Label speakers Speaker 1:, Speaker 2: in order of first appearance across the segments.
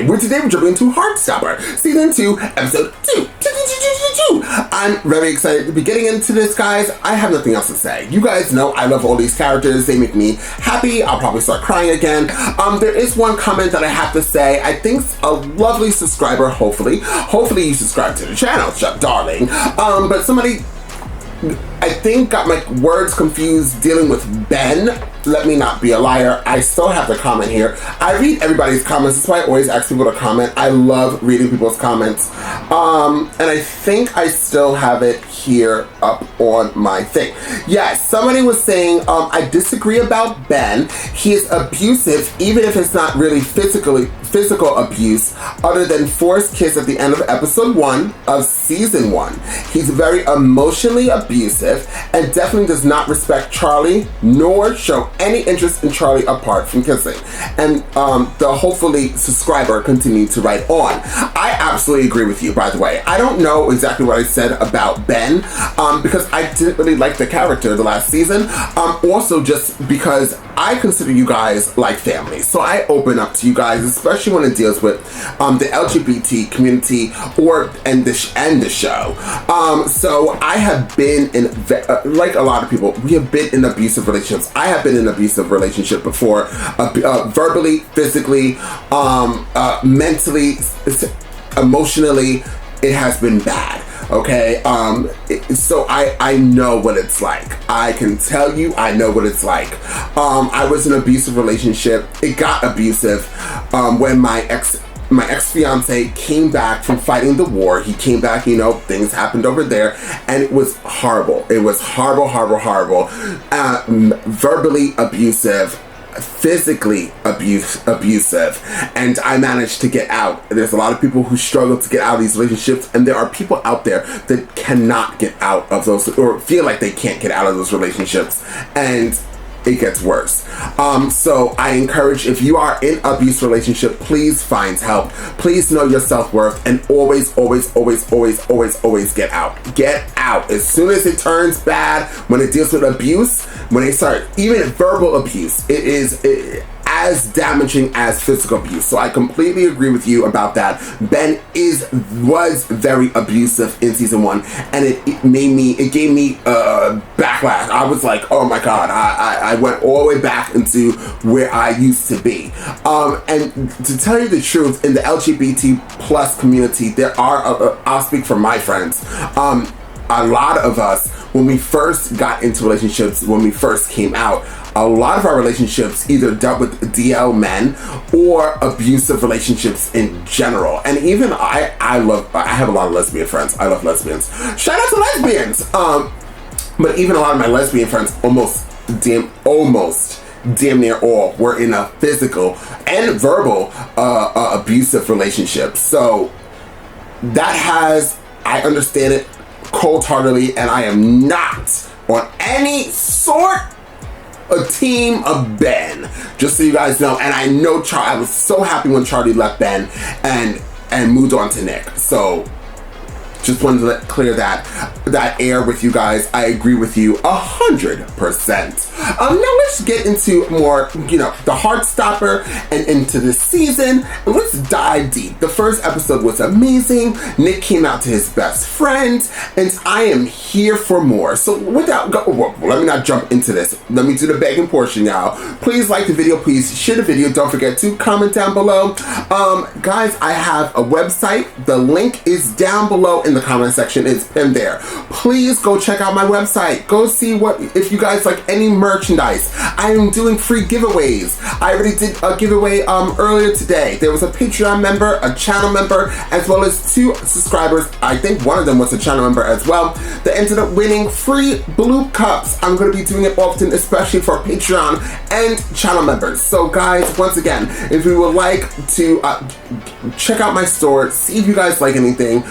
Speaker 1: where today we're jumping into Heartstopper, Season 2, Episode 2. I'm very excited to be getting into this, guys. I have nothing else to say. You guys know I love all these characters. They make me happy. I'll probably start crying again. There is one comment that I have to say. I think a lovely subscriber, hopefully you subscribe to the channel, darling. But somebody, I think, got my words confused dealing with Ben. Let me not be a liar. I still have the comment here. I read everybody's comments. That's why I always ask people to comment. I love reading people's comments. And I think I still have it here up on my thing. Yes, somebody was saying, I disagree about Ben. He is abusive, even if it's not really physical abuse, other than forced kiss at the end of episode 1 of season 1. He's very emotionally abusive and definitely does not respect Charlie nor show any interest in Charlie apart from kissing. And the hopefully subscriber continued to write on. I absolutely agree with you, by the way. I don't know exactly what I said about Ben because I didn't really like the character the last season. Also just because I consider you guys like family. So I open up to you guys, especially when it deals with the LGBT community and the show. So I have been in, like a lot of people, we have been in abusive relationships. I have been in an abusive relationship before, verbally, physically, mentally, emotionally. It has been bad. Okay, so I know what it's like. I can tell you, I know what it's like. I was in an abusive relationship. It got abusive when my ex-fiance came back from fighting the war. He came back, you know, things happened over there, and it was horrible. It was horrible. Verbally abusive, physically abusive, and I managed to get out. There's a lot of people who struggle to get out of these relationships, and there are people out there that cannot get out of those, or feel like they can't get out of those relationships, and it gets worse. So I encourage, if you are in an abuse relationship, please find help. Please know your self-worth, and always get out. Get out. As soon as it turns bad, when it deals with abuse, when they start, even verbal abuse, it is as damaging as physical abuse. So I completely agree with you about that. Ben was very abusive in season 1, and it gave me backlash. I was like, oh my god, I went all the way back into where I used to be. And to tell you the truth, in the LGBT plus community, there are, I'll speak for my friends, a lot of us, when we first got into relationships, when we first came out, a lot of our relationships either dealt with DL men or abusive relationships in general. And even I have a lot of lesbian friends. I love lesbians. Shout out to lesbians! But even a lot of my lesbian friends, almost damn near all, were in a physical and verbal abusive relationship. So I understand it cold-heartedly, and I am not on any sort a team of Ben, just so you guys know. And I know I was so happy when Charlie left Ben and moved on to Nick. So just wanted to clear that air with you guys. I agree with you 100%. Now let's get into more, the Heartstopper and into the season. And let's dive deep. The first episode was amazing. Nick came out to his best friend, and I am here for more. So let me not jump into this. Let me do the begging portion now. Please like the video. Please share the video. Don't forget to comment down below. Guys, I have a website. The link is down below in the comment section. It's pinned there. Please go check out my website. Go see if you guys like any merchandise. I am doing free giveaways. I already did a giveaway earlier today. There was a Patreon member, a channel member, as well as 2 subscribers. I think one of them was a channel member as well, that ended up winning free Bloop cups. I'm going to be doing it often, especially for Patreon and channel members. So guys, once again, if you would like to check out my store, see if you guys like anything,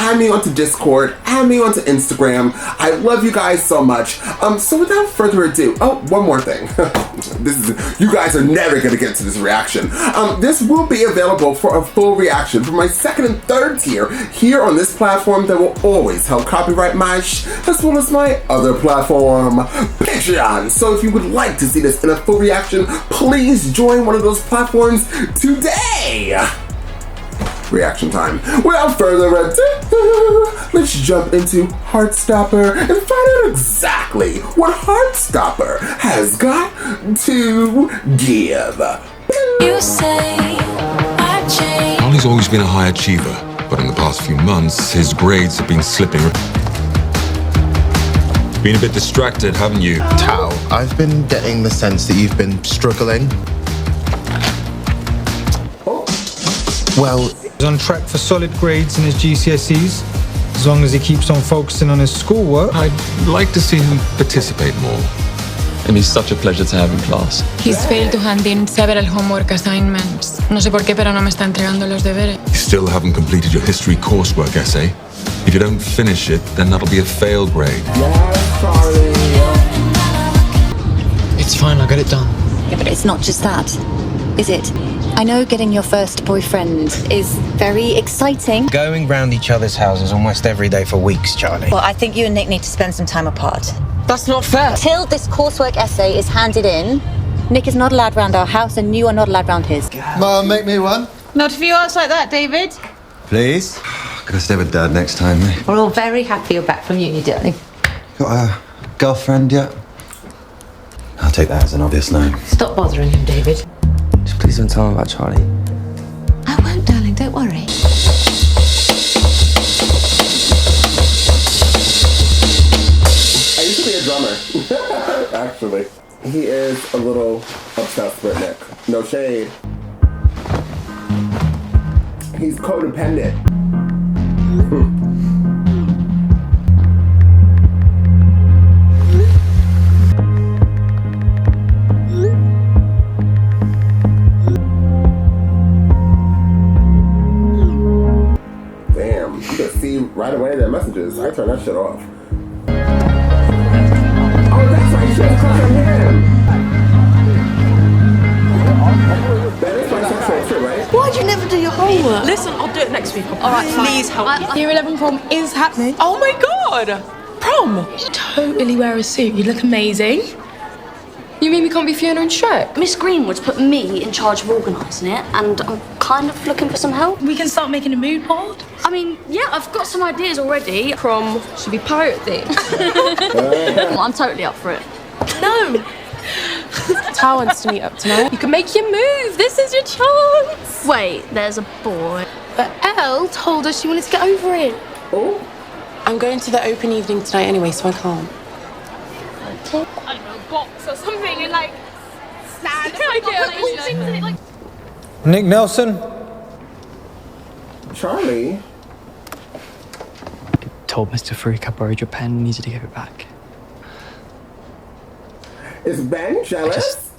Speaker 1: add me onto Discord, add me onto Instagram. I love you guys so much. So without further ado, one more thing. You guys are never gonna get to this reaction. This will be available for a full reaction for my 2nd and 3rd tier here on this platform that will always help copyright my as well as my other platform, Patreon. So if you would like to see this in a full reaction, please join one of those platforms today. reaction time. Without further ado, let's jump into Heartstopper and find out exactly what Heartstopper has got to give.
Speaker 2: You say I changed.
Speaker 3: Charlie's always been a high achiever, but in the past few months, his grades have been slipping. Been a bit distracted, haven't you?
Speaker 4: Tao, I've been getting the sense that you've been struggling. Well,
Speaker 5: He's on track for solid grades in his GCSEs, as long as he keeps on focusing on his schoolwork.
Speaker 3: I'd like to see him participate more.
Speaker 6: It'd be such a pleasure to have in class.
Speaker 7: He's failed to hand in several homework assignments. No sé por qué, pero no me está entregando los deberes.
Speaker 3: You still haven't completed your history coursework essay. If you don't finish it, then that'll be a fail grade.
Speaker 1: Yes, Charlie.
Speaker 6: It's fine, I got it done.
Speaker 8: Yeah, but it's not just that, is it? I know getting your first boyfriend is very exciting.
Speaker 9: Going round each other's houses almost every day for weeks, Charlie.
Speaker 8: Well, I think you and Nick need to spend some time apart.
Speaker 6: That's not fair.
Speaker 8: Till this coursework essay is handed in, Nick is not allowed round our house and you are not allowed round his.
Speaker 4: Mum, make me one.
Speaker 10: Not a few hours like that, David.
Speaker 4: Please. Gotta stay with Dad next time, mate.
Speaker 10: We're all very happy you're back from uni, darling.
Speaker 4: Got a girlfriend yet? I'll take that as an obvious no.
Speaker 10: Stop bothering him, David.
Speaker 6: Just please don't tell him about Charlie.
Speaker 10: I won't, darling, don't worry.
Speaker 1: I used to be a drummer, actually. He is a little obsessed with Nick. No shade. He's codependent. Damn, you can see right away their messages. I turn that shit off. Oh, that's right, she has a crush on him. That is bisexual too, right?
Speaker 11: Why'd you never do your homework?
Speaker 10: Listen, I'll do it next week.
Speaker 11: All right, please help me.
Speaker 10: Year 11 prom is happening.
Speaker 11: Oh my god! Prom! You should totally wear a suit. You look amazing.
Speaker 7: You mean we can't be Fiona and Shrek?
Speaker 12: Miss Greenwood's put me in charge of organising it, and I'm kind of looking for some help.
Speaker 11: We can start making a mood board.
Speaker 12: I mean, yeah, I've got some ideas already.
Speaker 7: Prom should be pirate themed.
Speaker 12: Well, I'm totally up for it.
Speaker 11: No!
Speaker 7: Tao wants to meet up tonight. You can make your move. This is your chance.
Speaker 12: Wait, there's a boy.
Speaker 11: But Elle told us she wanted to get over it.
Speaker 1: Oh,
Speaker 11: I'm going to the open evening tonight anyway, so I can't.
Speaker 10: I don't know, box or something and like stand.
Speaker 5: Nick Nelson?
Speaker 1: Charlie.
Speaker 6: Told Mr. Freak I borrowed your pen and needed to give it back.
Speaker 1: Is Ben jealous?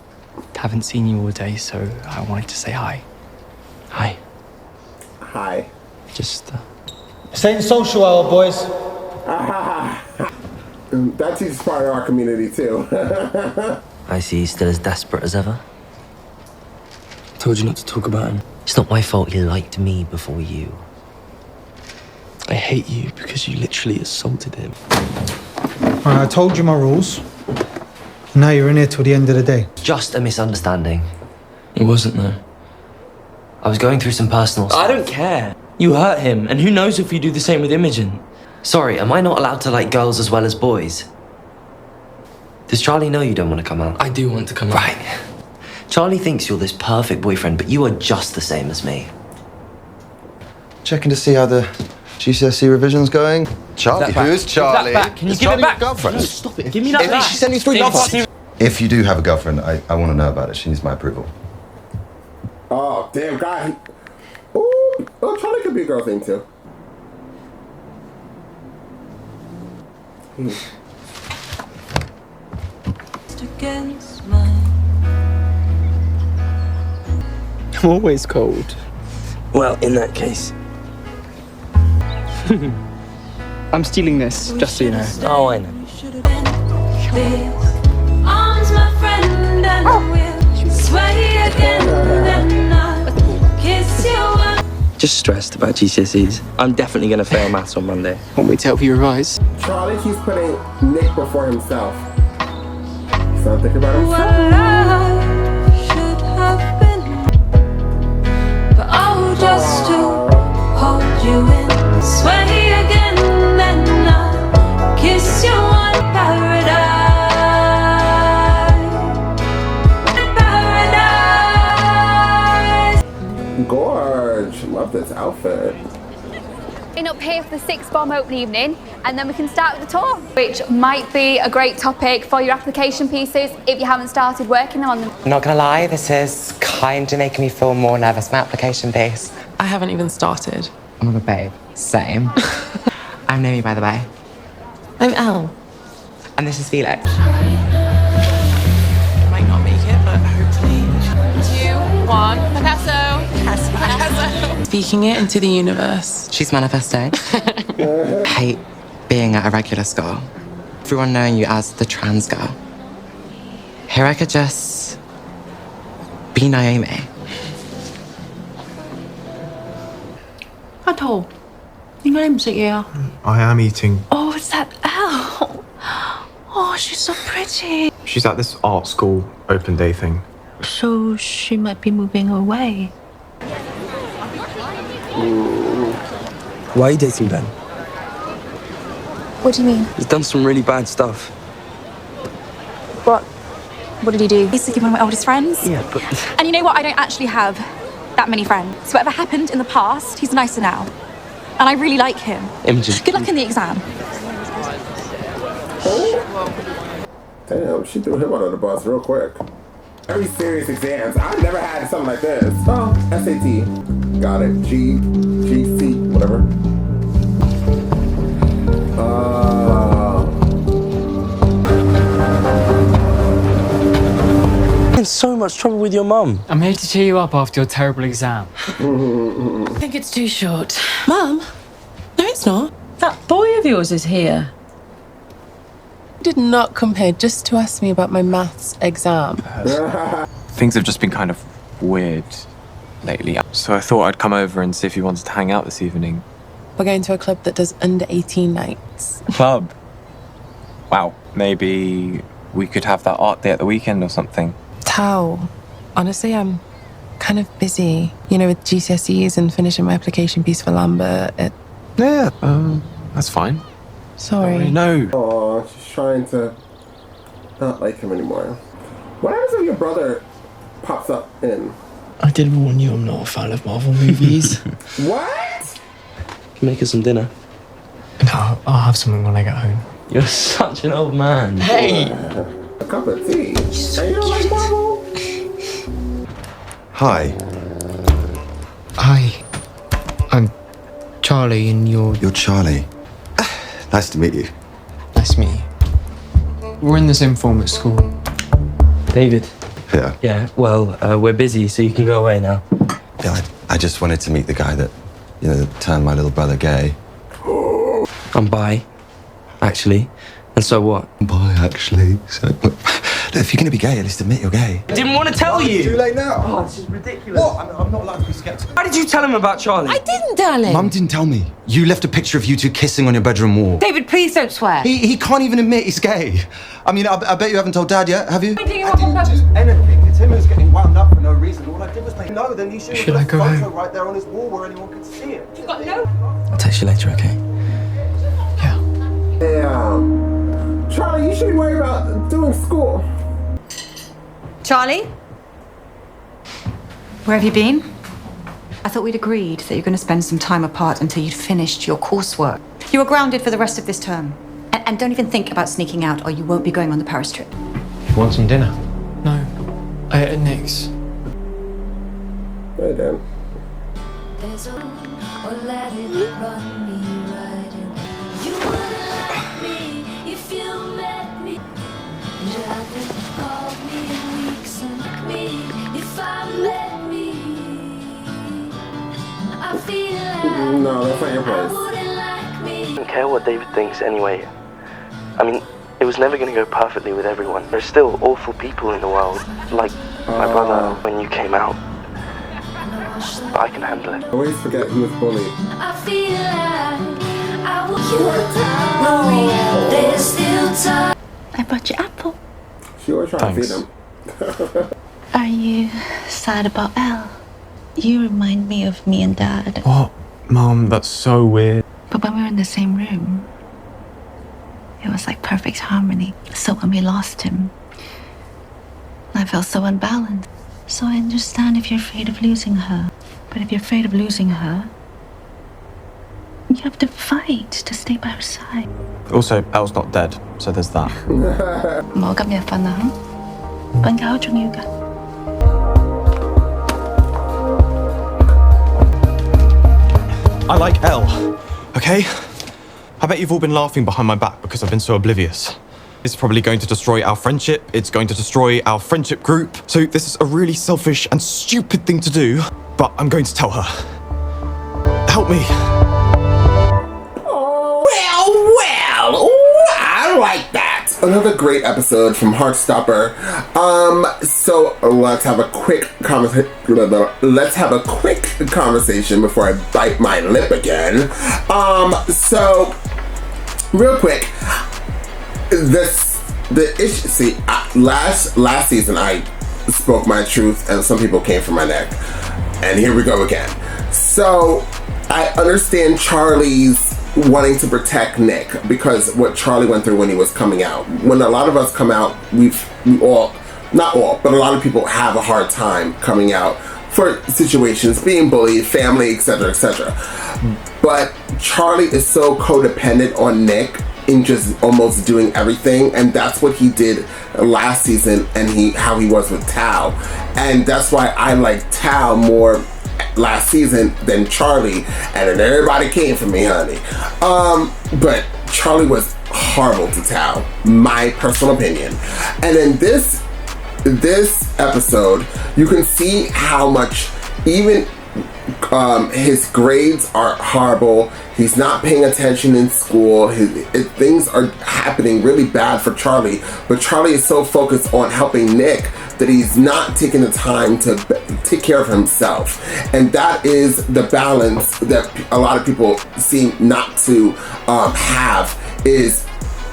Speaker 6: Haven't seen you all day, so I wanted to say hi. Hi.
Speaker 1: Hi.
Speaker 6: Just,
Speaker 5: This ain't social hour, boys.
Speaker 1: That teaches part of our community too.
Speaker 9: I see he's still as desperate as ever.
Speaker 6: told you not to talk about him.
Speaker 9: It's not my fault he liked me before you.
Speaker 6: I hate you because you literally assaulted him.
Speaker 5: All right, I told you my rules. Now you're in here till the end of the day.
Speaker 9: Just a misunderstanding.
Speaker 6: It wasn't, though.
Speaker 9: I was going through some personal stuff.
Speaker 6: I don't care. You hurt him, and who knows if you do the same with Imogen.
Speaker 9: Sorry, am I not allowed to like girls as well as boys? Does Charlie know you don't want to come out?
Speaker 6: I do want to come out.
Speaker 9: Right. Charlie thinks you're this perfect boyfriend, but you are just the same as me.
Speaker 4: Checking to see how the GCSE revision's going. Charlie,
Speaker 6: That
Speaker 4: who's
Speaker 6: back.
Speaker 4: Charlie?
Speaker 6: Give that back. Can you
Speaker 4: Is
Speaker 6: give
Speaker 4: Charlie
Speaker 6: it back?
Speaker 4: your girlfriend?
Speaker 6: No, stop it. Give me that back.
Speaker 4: She sent you 3
Speaker 6: Stop.
Speaker 4: numbers. If you do have a girlfriend, I want to know about it. She needs my approval.
Speaker 1: Oh, damn, God. Ooh, oh, Charlie could be a girl thing too.
Speaker 2: Against mine.
Speaker 6: I'm always cold. Well, in that case. I'm stealing this, just so you know. Oh, I know.
Speaker 2: Arms, my friend, and we'll sway again. Then I'll kiss you.
Speaker 6: Just stressed about GCSEs. I'm definitely going to fail maths on Monday. Want me to help you revise?
Speaker 1: Charlie keeps putting Nick before himself. He's not thinking about himself.
Speaker 2: Well, I should have been, but oh, just to you in, sway again, then I'll kiss you on paradise.
Speaker 1: Gorge, love this outfit.
Speaker 13: Up here for the 6th bomb open evening, and then we can start with the tour, which might be a great topic for your application pieces if you haven't started working on them.
Speaker 14: Not gonna lie, this is kind of making me feel more nervous, my application piece.
Speaker 11: I haven't even started.
Speaker 14: Oh my god, babe. Same. I'm Naomi, by the way.
Speaker 11: I'm Elle.
Speaker 14: And this is Felix.
Speaker 11: Might not make it, but hopefully. 2, 1, Picasso. Picasso. Speaking it into the universe.
Speaker 14: She's manifesting. Hate being at a regular school. Everyone knowing you as the trans girl. Here I could just be Naomi.
Speaker 11: Hello. Yeah.
Speaker 5: I am eating.
Speaker 11: Oh, it's that Elle. Oh, she's so pretty.
Speaker 5: She's at this art school open day thing.
Speaker 11: So she might be moving away.
Speaker 6: Why are you dating Ben?
Speaker 7: What do you mean?
Speaker 6: He's done some really bad stuff.
Speaker 7: What? What did he do?
Speaker 15: He's one of my oldest friends.
Speaker 6: Yeah, but...
Speaker 15: And you know what? I don't actually have that many friends. So whatever happened in the past, he's nicer now. And I really like him.
Speaker 6: Imogen.
Speaker 15: Good luck in the exam.
Speaker 1: Damn, she threw him under the bus real quick. Very serious exams. I've never had something like this. Oh, SAT. Got it. GC, whatever.
Speaker 6: In so much trouble with your mum.
Speaker 16: I'm here to cheer you up after your terrible exam.
Speaker 11: I think it's too short. Mum? No, it's not. That boy of yours is here. Did not come here just to ask me about my maths exam.
Speaker 17: Things have just been kind of weird lately. So I thought I'd come over and see if you wanted to hang out this evening.
Speaker 11: We're going to a club that does under 18 nights.
Speaker 17: Club? Wow. Maybe we could have that art day at the weekend or something.
Speaker 11: Tao, honestly, I'm kind of busy. You know, with GCSEs and finishing my application piece for Lambert.
Speaker 17: Yeah, that's fine.
Speaker 11: Sorry.
Speaker 17: No.
Speaker 1: Oh, she's trying to not like him anymore. What happens if your brother pops up in?
Speaker 6: I did warn you I'm not a fan of Marvel movies.
Speaker 1: What?
Speaker 6: Make us some dinner.
Speaker 16: No, I'll have something when I get home.
Speaker 6: You're such an old man.
Speaker 16: Hey!
Speaker 1: A cup of tea. So you don't like Marvel?
Speaker 4: Hi.
Speaker 5: Hi. I'm Charlie, and you're
Speaker 4: Charlie. Nice to meet you.
Speaker 5: Nice to meet you. We're in the same form at school.
Speaker 6: David.
Speaker 4: Yeah.
Speaker 6: Yeah, well, we're busy, so you can go away now.
Speaker 4: Yeah, I just wanted to meet the guy that, that turned my little brother gay.
Speaker 6: I'm bi, actually. And so what?
Speaker 4: Bi, actually. So, look, if you're going to be gay, at least admit you're gay.
Speaker 6: I didn't want to tell you!
Speaker 4: It's too late now.
Speaker 6: Oh, this is ridiculous.
Speaker 4: What? I'm not allowed to be skeptical.
Speaker 6: Why did you tell him about Charlie?
Speaker 11: I didn't, darling.
Speaker 4: Mum didn't tell me. You left a picture of you two kissing on your bedroom wall.
Speaker 11: David, please don't swear.
Speaker 4: He can't even admit he's gay. I mean, I bet you haven't told Dad yet, have you?
Speaker 11: I didn't do
Speaker 4: anything. It's him who's getting wound up for no reason. All I did was make no, then you should
Speaker 5: I go home?
Speaker 4: right there on his wall where anyone could see it.
Speaker 11: You got no.
Speaker 6: I'll text you later, okay?
Speaker 1: Charlie, you should be worried about doing school.
Speaker 15: Charlie? Where have you been? I thought we'd agreed that you're going to spend some time apart until you'd finished your coursework. You are grounded for the rest of this term. And don't even think about sneaking out or you won't be going on the Paris trip.
Speaker 5: You want some dinner? No. I ate at Nick's.
Speaker 1: Hey, Dan. No, that's not your place.
Speaker 6: I don't care what David thinks anyway. I mean, it was never going to go perfectly with everyone. There's still awful people in the world, like my brother when you came out. But I can handle it.
Speaker 1: I always forget who was bullied.
Speaker 2: I feel like I will there's still time.
Speaker 15: I brought you apple.
Speaker 1: She always trying to feed him.
Speaker 8: Are you sad about Elle? You remind me of me and Dad.
Speaker 5: What?
Speaker 17: Mom, that's so weird.
Speaker 18: But when we were in the same room, it was like perfect harmony. So when we lost him, I felt so unbalanced. So I understand if you're afraid of losing her. But if you're afraid of losing her, you have to fight to stay by her side.
Speaker 17: Also, Elle's not dead, so there's that.
Speaker 18: 唔好咁夜瞓啊，瞓覺好重要㗎。
Speaker 17: I like Elle, okay? I bet you've all been laughing behind my back because I've been so oblivious. It's probably going to destroy our friendship, it's going to destroy our friendship group. So this is a really selfish and stupid thing to do, but I'm going to tell her. Help me.
Speaker 1: Well, I like that. Another great episode from Heartstopper. So let's have a quick conversation before I bite my lip again. So real quick, the issue. See, last season I spoke my truth, and some people came for my neck, and here we go again. So I understand Charlie's wanting to protect Nick because what Charlie went through when he was coming out. When a lot of us come out, we all, not all, but a lot of people have a hard time coming out for situations, being bullied, family, etc., etc. But Charlie is so codependent on Nick in just almost doing everything, and that's what he did last season, and how he was with Tao, and that's why I like Tao more last season than Charlie, and then everybody came for me, honey. But Charlie was horrible to Tao, my personal opinion. And in this episode, you can see how much even his grades are horrible. He's not paying attention in school. Things are happening really bad for Charlie, but Charlie is so focused on helping Nick that he's not taking the time to take care of himself. And that is the balance that a lot of people seem not to have. Is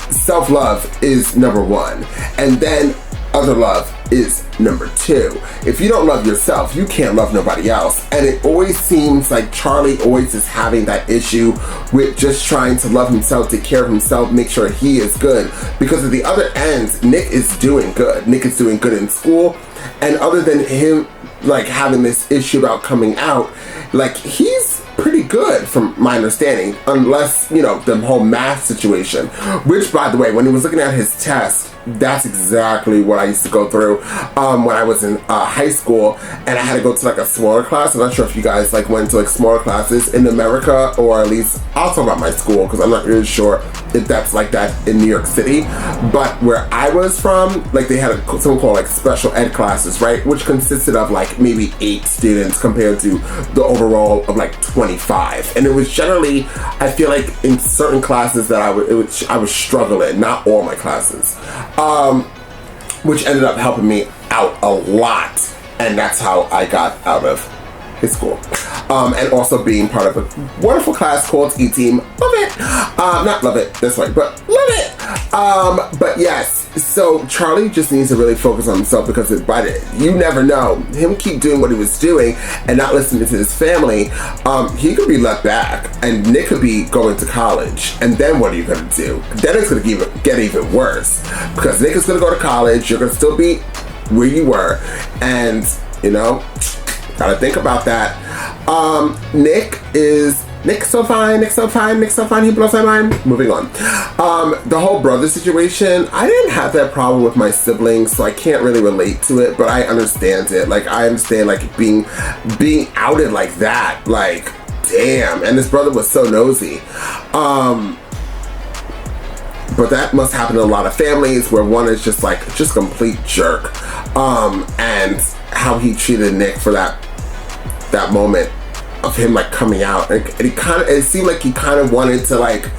Speaker 1: self-love is number one, and then other love is number two. If you don't love yourself, you can't love nobody else. And it always seems like Charlie always is having that issue with just trying to love himself, take care of himself, make sure he is good. Because at the other end, Nick is doing good. Nick is doing good in school. And other than him like having this issue about coming out, like he's pretty good from my understanding, unless, you know, the whole math situation, which, by the way, when he was looking at his test, that's exactly what I used to go through when I was in high school, and I had to go to like a smaller class. I'm not sure if you guys like went to like smaller classes in America, or at least I'll talk about my school because I'm not really sure if that's like that in New York City. But where I was from, like they had something called like special ed classes, right, which consisted of like maybe 8 students compared to the overall of like 25, and it was generally, I feel like in certain classes that I was struggling, not all my classes. Which ended up helping me out a lot, and that's how I got out of his school. And also being part of a wonderful class called E-Team. Love it. Not love it, that's right, but love it. But yes, so Charlie just needs to really focus on himself, because you never know. Him keep doing what he was doing and not listening to his family, he could be let back, and Nick could be going to college, and then what are you going to do? Then it's going to get even worse, because Nick is going to go to college, you're going to still be where you were, and, you know, gotta think about that. Nick's so fine, he blows my mind. Moving on. The whole brother situation, I didn't have that problem with my siblings, so I can't really relate to it, but I understand it. Like, I understand, like, being outed like that, like, damn, and his brother was so nosy. But that must happen in a lot of families where one is just complete jerk. And how he treated Nick for that moment of him like coming out, and it seemed like he kind of wanted to like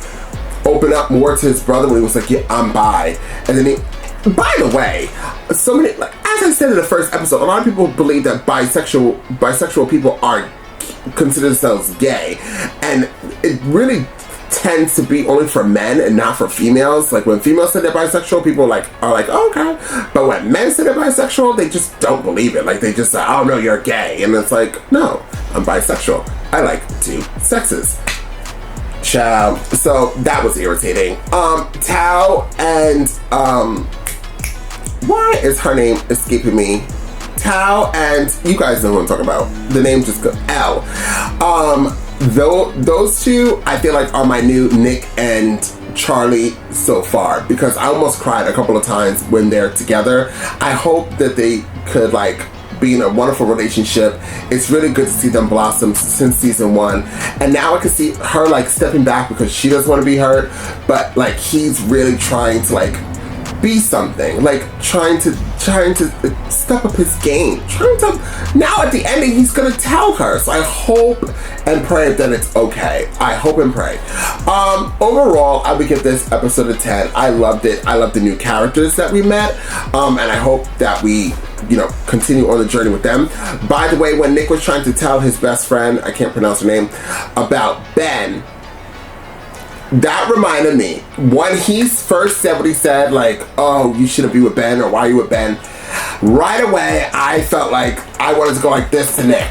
Speaker 1: open up more to his brother when he was like, yeah, I'm bi. And then by the way, so many, like, as I said in the first episode, a lot of people believe that bisexual people are consider themselves gay, and it really tends to be only for men and not for females. Like when females say they're bisexual, people are like, oh, okay. But when men say they're bisexual, they just don't believe it. Like they just say, oh no, you're gay. And it's like, no, I'm bisexual. I like two sexes. Child. So that was irritating. Tao and why is her name escaping me? Tao and you guys know who I'm talking about. The name just goes Elle. Those two I feel like are my new Nick and Charlie so far, because I almost cried a couple of times when they're together. I hope that they could like be in a wonderful relationship. It's really good to see them blossom since season 1, and now I can see her like stepping back because she doesn't want to be hurt, but like he's really trying to like be something, like trying to step up his game, now at the ending he's gonna tell her. So I hope and pray that it's okay. I hope and pray. Overall, I would give this episode a 10. I loved it. I love the new characters that we met, and I hope that we continue on the journey with them. By the way, when Nick was trying to tell his best friend, I can't pronounce her name, about Ben, that reminded me when he first said what he said, like, oh, you shouldn't be with Ben, or why are you with Ben? Right away, I felt like I wanted to go like this to Nick.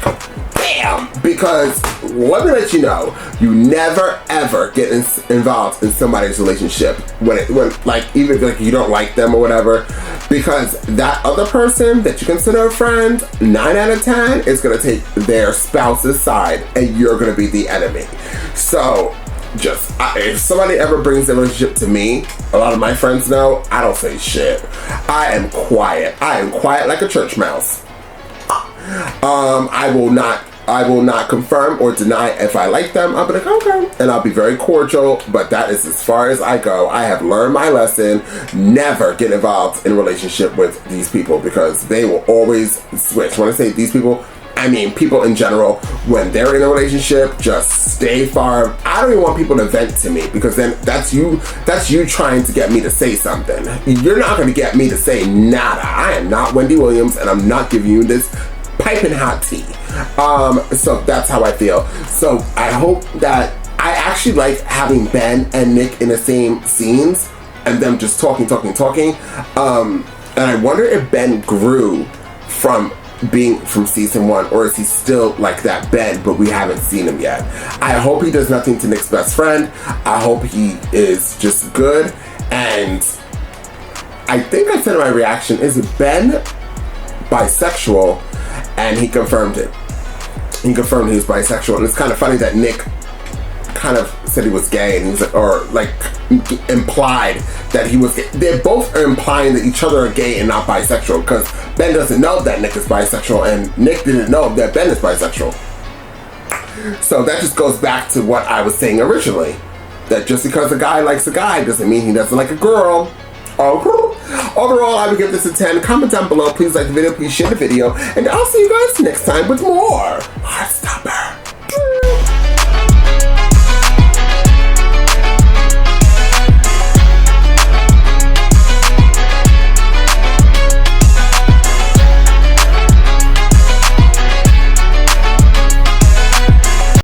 Speaker 1: Bam! Because let me let you know, you never ever get involved in somebody's relationship when like even if like you don't like them or whatever, because that other person that you consider a friend, 9 out of 10 is gonna take their spouse's side, and you're gonna be the enemy. So just if somebody ever brings their relationship to me, a lot of my friends know I don't say shit. I am quiet. I am quiet like a church mouse. I will not confirm or deny if I like them. I'll be like, okay, and I'll be very cordial, but that is as far as I go. I have learned my lesson. Never get involved in a relationship with these people, because they will always switch. When I say these people, I mean people in general. When they're in a relationship, just stay far. I don't even want people to vent to me, because then that's you trying to get me to say something. You're not going to get me to say nada. I am not Wendy Williams, and I'm not giving you this piping hot tea. So that's how I feel. So I hope that I actually like having Ben and Nick in the same scenes and them just talking. And I wonder if Ben grew from being from season 1, or is he still like that Ben, but we haven't seen him yet. I hope he does nothing to Nick's best friend. I hope he is just good. And I think I said in my reaction, is Ben bisexual? And he confirmed it. He confirmed he was bisexual. And it's kind of funny that Nick kind of said he was gay, and he was like, or like implied that he was gay. They both are implying that each other are gay and not bisexual, because Ben doesn't know that Nick is bisexual, and Nick didn't know that Ben is bisexual. So that just goes back to what I was saying originally, that just because a guy likes a guy doesn't mean he doesn't like a girl. Overall, I would give this a 10. Comment down below. Please like the video. Please share the video. And I'll see you guys next time with more Heartstopper.